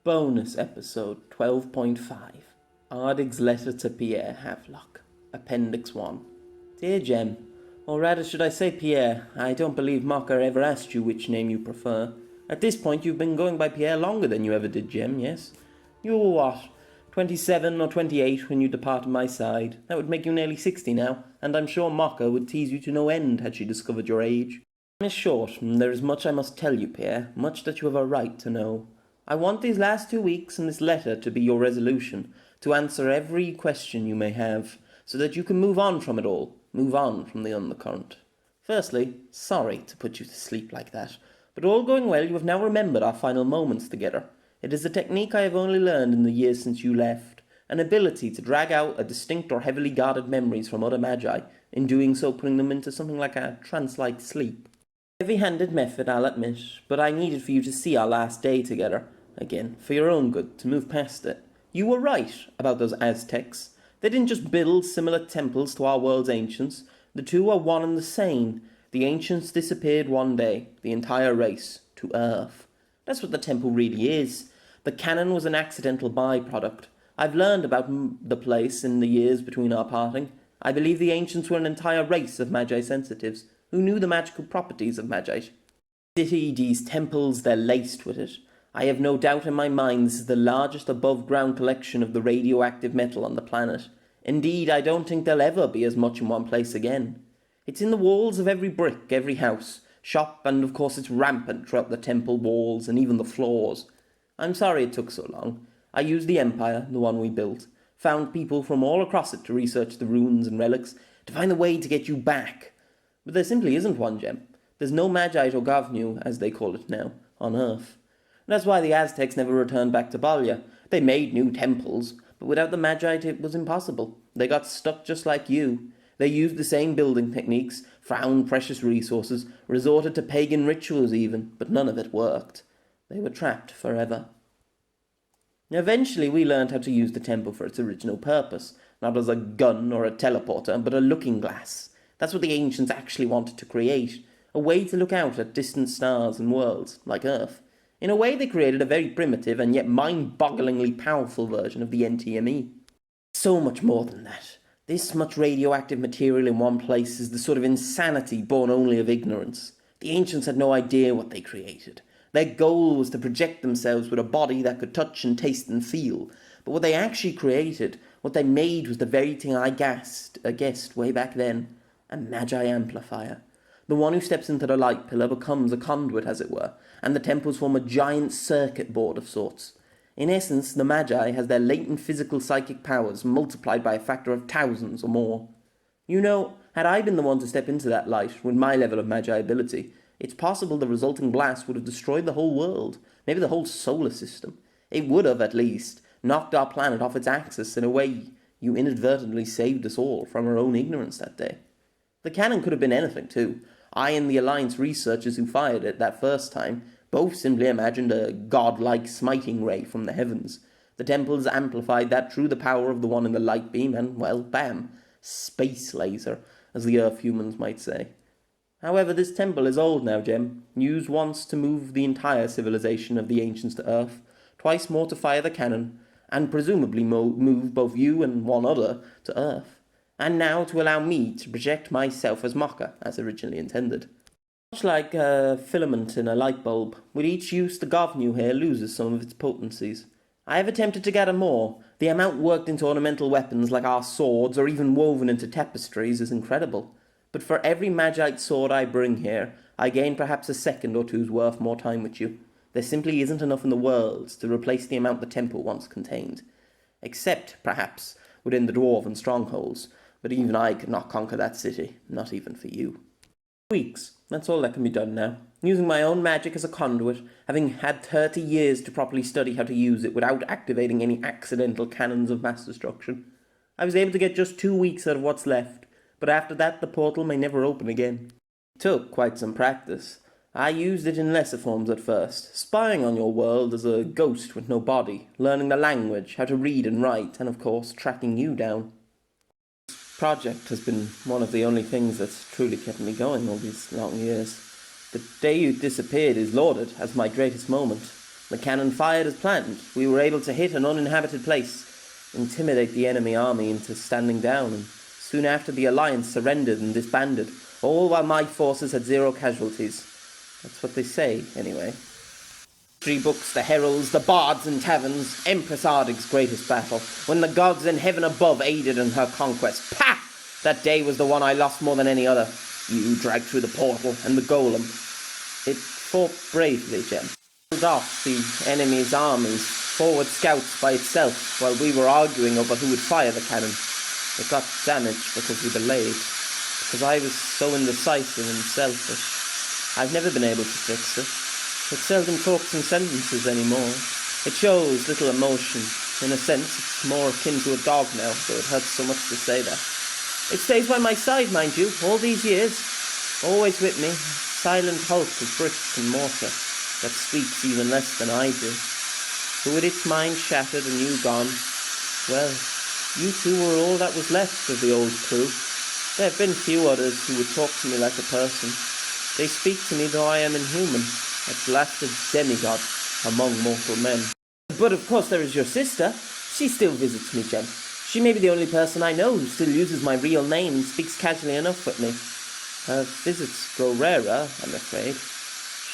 Bonus episode 12.5 Aardig's letter to Pierre Havelock. Appendix 1. Dear Jem, or rather should I say Pierre, I don't believe Mocker ever asked you which name you prefer. At this point you've been going by Pierre longer than you ever did Jem, yes? You were what, 27 or 28 when you departed my side. That would make you nearly 60 now, and I'm sure Mocker would tease you to no end had she discovered your age. Time is short, and there is much I must tell you, Pierre, much that you have a right to know. I want these last 2 weeks and this letter to be your resolution, to answer every question you may have, so that you can move on from it all, move on from the undercurrent. Firstly, sorry to put you to sleep like that, but all going well you have now remembered our final moments together. It is a technique I have only learned in the years since you left, an ability to drag out a distinct or heavily guarded memories from other magi, in doing so putting them into something like a trance-like sleep. Heavy-handed method, I'll admit, but I needed for you to see our last day together. Again, for your own good, to move past it. You were right about those Aztecs. They didn't just build similar temples to our world's ancients. The two are one and the same. The ancients disappeared one day, the entire race, to Earth. That's what the temple really is. The canon was an accidental byproduct. I've learned about the place in the years between our parting. I believe the ancients were an entire race of magi sensitives, who knew the magical properties of magi. These temples, they're laced with it. I have no doubt in my mind this is the largest above-ground collection of the radioactive metal on the planet. Indeed, I don't think there'll ever be as much in one place again. It's in the walls of every brick, every house, shop, and of course it's rampant throughout the temple walls and even the floors. I'm sorry it took so long. I used the Empire, the one we built, found people from all across it to research the ruins and relics, to find a way to get you back. But there simply isn't one, Jem. There's no Magi or Gavnu, as they call it now, on Earth. That's why the Aztecs never returned back to Balya. They made new temples, but without the Magi it was impossible. They got stuck just like you. They used the same building techniques, found precious resources, resorted to pagan rituals even, but none of it worked. They were trapped forever. Eventually we learned how to use the temple for its original purpose, not as a gun or a teleporter, but a looking glass. That's what the ancients actually wanted to create, a way to look out at distant stars and worlds, like Earth. In a way, they created a very primitive and yet mind-bogglingly powerful version of the NTME. So much more than that. This much radioactive material in one place is the sort of insanity born only of ignorance. The ancients had no idea what they created. Their goal was to project themselves with a body that could touch and taste and feel. But what they actually created, what they made, was the very thing I guessed way back then. A Magi amplifier. The one who steps into the light pillar becomes a conduit, as it were, and the temples form a giant circuit board of sorts. In essence, the Magi has their latent physical psychic powers multiplied by a factor of thousands or more. You know, had I been the one to step into that light with my level of Magi ability, it's possible the resulting blast would have destroyed the whole world, maybe the whole solar system. It would have, at least, knocked our planet off its axis in a way you inadvertently saved us all from our own ignorance that day. The cannon could have been anything, too. I and the Alliance researchers who fired it that first time both simply imagined a godlike smiting ray from the heavens. The temples amplified that through the power of the one in the light beam, and, well, bam, space laser, as the Earth humans might say. However, this temple is old now, Jem, used once to move the entire civilization of the ancients to Earth, twice more to fire the cannon, and presumably move both you and one other to Earth. And now to allow me to project myself as Mocker, as originally intended. Much like a filament in a light bulb, with each use the Gavnu here loses some of its potencies. I have attempted to gather more. The amount worked into ornamental weapons like our swords, or even woven into tapestries, is incredible. But for every Magite sword I bring here, I gain perhaps a second or two's worth more time with you. There simply isn't enough in the world to replace the amount the temple once contained. Except, perhaps, within the dwarven strongholds. But even I could not conquer that city, not even for you. Weeks, that's all that can be done now. Using my own magic as a conduit, having had 30 years to properly study how to use it without activating any accidental cannons of mass destruction. I was able to get just 2 weeks out of what's left, but after that the portal may never open again. It took quite some practice. I used it in lesser forms at first, spying on your world as a ghost with no body, learning the language, how to read and write, and of course tracking you down. Project has been one of the only things that's truly kept me going all these long years. The day you disappeared is lauded as my greatest moment. The cannon fired as planned. We were able to hit an uninhabited place, intimidate the enemy army into standing down, and soon after the Alliance surrendered and disbanded, all while my forces had 0 casualties. That's what they say, anyway. 3 books, the heralds, the bards and taverns, Empress Aardig's greatest battle, when the gods in heaven above aided in her conquest. Pah! That day was the one I lost more than any other. You dragged through the portal, and the golem. It fought bravely, Jem. Held off the enemy's armies, forward scouts by itself, while we were arguing over who would fire the cannon. It got damaged because we delayed, because I was so indecisive and selfish. I've never been able to fix it. It seldom talks in sentences anymore. It shows little emotion. In a sense, it's more akin to a dog now, though it hurts so much to say that. It stays by my side, mind you, all these years. Always with me, silent hulk of brick and mortar that speaks even less than I do. But with its mind shattered and you gone, well, you two were all that was left of the old crew. There have been few others who would talk to me like a person. They speak to me though I am inhuman, a blasted demigod among mortal men. But of course there is your sister. She still visits me, Jem. She may be the only person I know who still uses my real name and speaks casually enough with me. Her visits grow rarer, I'm afraid.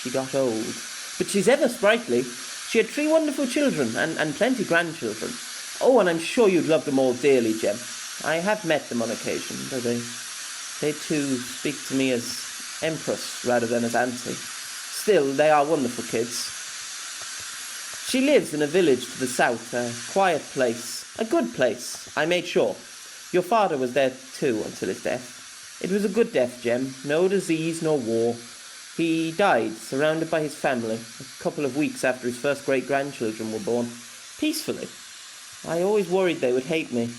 She got old. But she's ever sprightly. She had 3 wonderful children, and plenty grandchildren. Oh, and I'm sure you'd love them all dearly, Jem. I have met them on occasion, though they too speak to me as Empress rather than as Auntie. Still, they are wonderful kids. She lives in a village to the south, a quiet place, a good place, I made sure. Your father was there too until his death. It was a good death, Jem, no disease nor war. He died, surrounded by his family, a couple of weeks after his first great-grandchildren were born. Peacefully. I always worried they would hate me,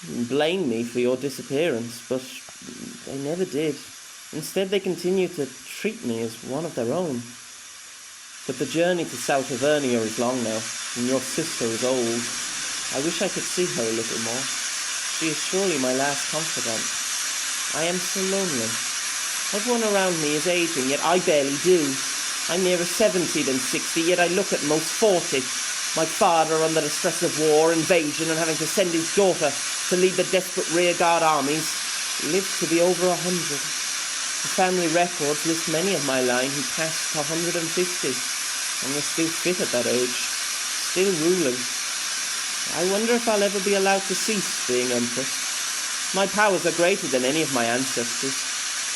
and blame me for your disappearance, but they never did. Instead, they continued to treat me as one of their own. But the journey to South Avernia is long now, and your sister is old. I wish I could see her a little more. She is surely my last confidant. I am so lonely. Everyone around me is aging, yet I barely do. I'm nearer 70 than 60, yet I look at most 40. My father, under the stress of war, invasion, and having to send his daughter to lead the desperate rearguard armies, lived to be over 100. The family records list many of my line who passed 150, and were still fit at that age, still ruling. I wonder if I'll ever be allowed to cease being Empress. My powers are greater than any of my ancestors.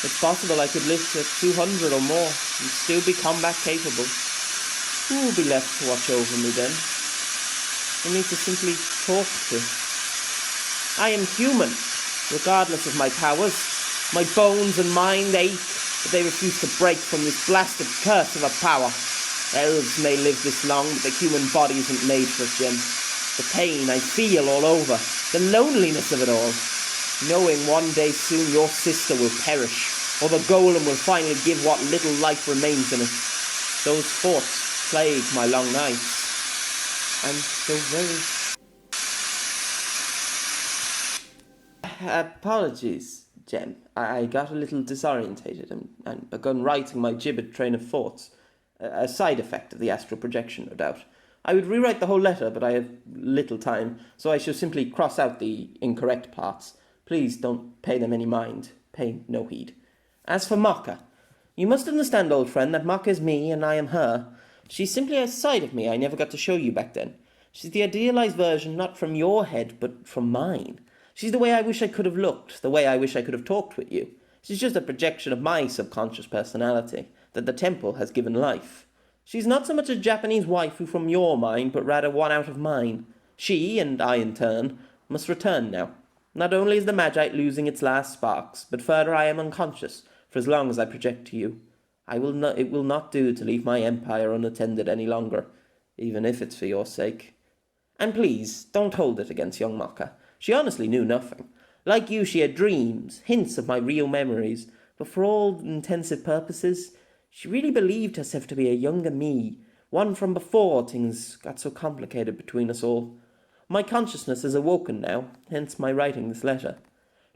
It's possible I could live to 200 or more, and still be combat capable. Who will be left to watch over me then? For me to simply talk to. I am human, regardless of my powers. My bones and mind ache, but they refuse to break from this blasted curse of a power. Elves may live this long, but the human body isn't made for it, Jim. The pain I feel all over, the loneliness of it all. Knowing one day soon your sister will perish, or the golem will finally give what little life remains in it. Those thoughts plague my long nights. I'm so very... Apologies, Jem. I got a little disorientated and begun writing my gibbet train of thoughts. A side effect of the astral projection, no doubt. I would rewrite the whole letter, but I have little time, so I shall simply cross out the incorrect parts. Please don't pay them any mind. Pay no heed. As for Maka, you must understand, old friend, that Maka is me and I am her. She's simply a side of me I never got to show you back then. She's the idealized version not from your head, but from mine. She's the way I wish I could have looked, the way I wish I could have talked with you. She's just a projection of my subconscious personality that the temple has given life. She's not so much a Japanese waifu from your mind, but rather one out of mine. She, and I in turn, must return now. Not only is the Magite losing its last sparks, but further I am unconscious, for as long as I project to you. It will not do to leave my empire unattended any longer, even if it's for your sake. And please, don't hold it against young Maka. She honestly knew nothing. Like you, she had dreams, hints of my real memories, but for all intensive purposes, she really believed herself to be a younger me, one from before things got so complicated between us all. My consciousness is awoken now, hence my writing this letter.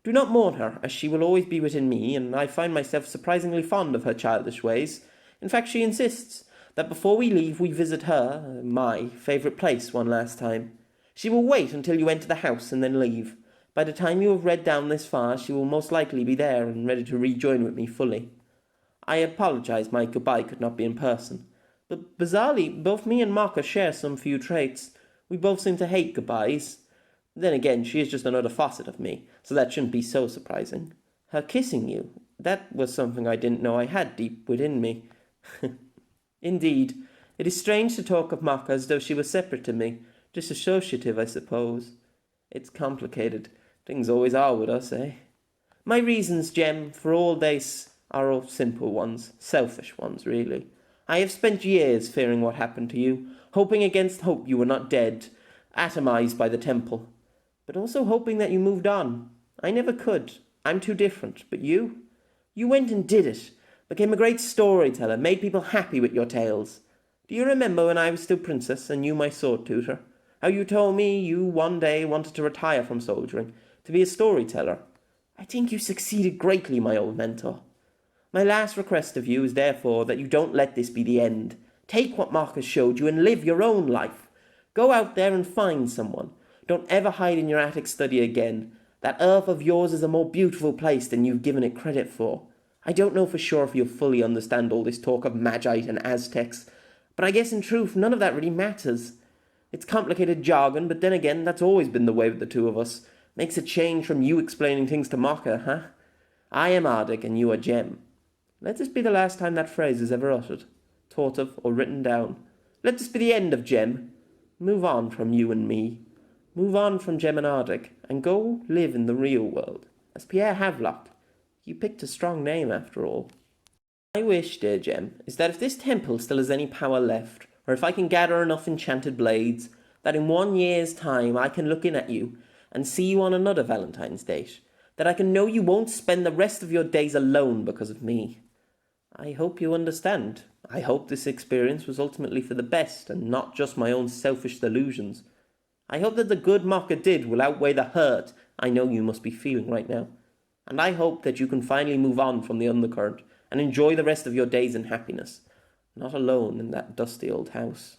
Do not mourn her, as she will always be within me, and I find myself surprisingly fond of her childish ways. In fact, she insists. that before we leave we visit her, my favourite place, one last time. She will wait until you enter the house and then leave. By the time you have read down this far, she will most likely be there and ready to rejoin with me fully. I apologize my goodbye could not be in person, but bizarrely, both me and Marka share some few traits. We both seem to hate goodbyes. Then again, she is just another facet of me, so that shouldn't be so surprising. Her kissing you, that was something I didn't know I had deep within me. Indeed, it is strange to talk of Marka as though she was separate to me, disassociative, I suppose. It's complicated. Things always are with us, eh? My reasons, Jem, for all this are all simple ones, selfish ones, really. I have spent years fearing what happened to you, hoping against hope you were not dead, atomized by the temple, but also hoping that you moved on. I never could. I'm too different. But you? You went and did it, became a great storyteller, made people happy with your tales. Do you remember when I was still princess and you my sword tutor? How you told me you one day wanted to retire from soldiering, to be a storyteller. I think you succeeded greatly, my old mentor. My last request of you is therefore that you don't let this be the end. Take what Marcus showed you and live your own life. Go out there and find someone. Don't ever hide in your attic study again. That earth of yours is a more beautiful place than you've given it credit for. I don't know for sure if you'll fully understand all this talk of Magite and Aztecs, but I guess in truth none of that really matters. It's complicated jargon, but then again, that's always been the way with the two of us. Makes a change from you explaining things to Marka, huh? I am Aardig and you are Jem. Let this be the last time that phrase is ever uttered, thought of, or written down. Let this be the end of Jem. Move on from you and me. Move on from Jem and Aardig, and go live in the real world, as Pierre Havelock. You picked a strong name, after all. My wish, dear Jem, is that if this temple still has any power left, or if I can gather enough enchanted blades, that in 1 year's time I can look in at you and see you on another Valentine's date, that I can know you won't spend the rest of your days alone because of me. I hope you understand. I hope this experience was ultimately for the best and not just my own selfish delusions. I hope that the good Marka did will outweigh the hurt I know you must be feeling right now. And I hope that you can finally move on from the undercurrent and enjoy the rest of your days in happiness, not alone in that dusty old house.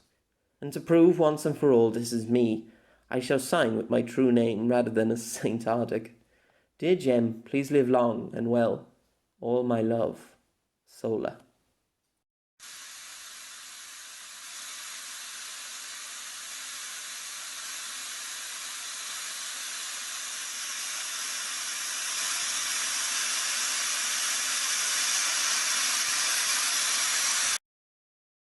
And to prove once and for all this is me, I shall sign with my true name rather than as Saint Aardig. Dear Jem, please live long and well. All my love. Sola.